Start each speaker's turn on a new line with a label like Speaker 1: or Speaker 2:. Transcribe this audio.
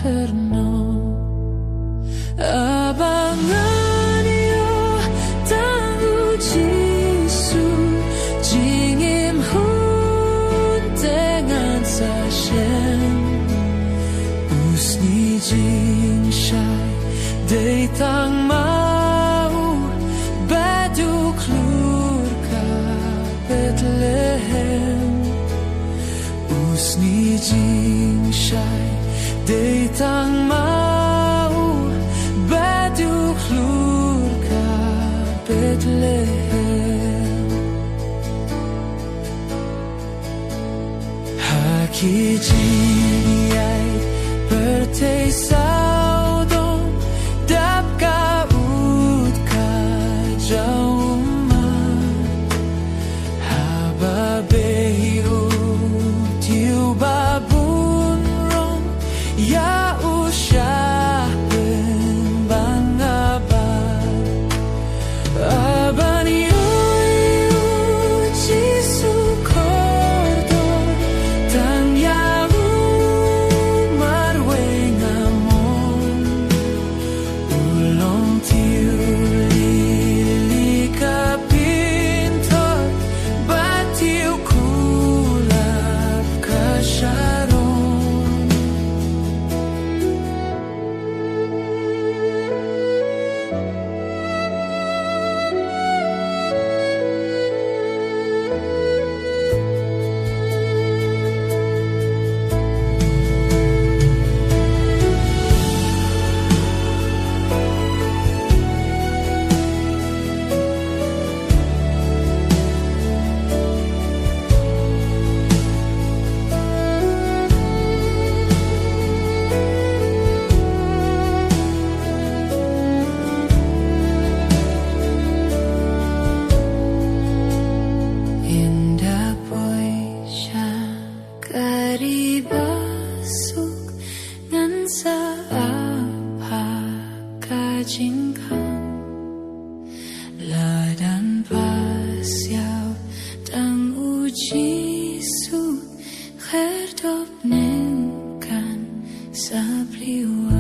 Speaker 1: terno abangan yo tangu Jisu jingim hun dengan sashen usni jing shai dei tang mau badu klur ka Bethlehem usni jing shai dei tang mau badu klur ka Bethlehem haki jing ai bertei saudon dap ka ut ka jauma haba behu tiu babun ron ya usyah pembang aban yu Jisu kordon tang yahu marwe ngamon ulong tiu lili kapintot batiu kulap kasharon indah poisha karibasuk ngan sa apa kajingkan ladan pasiau tang uji su kherdop nen kan sabliwa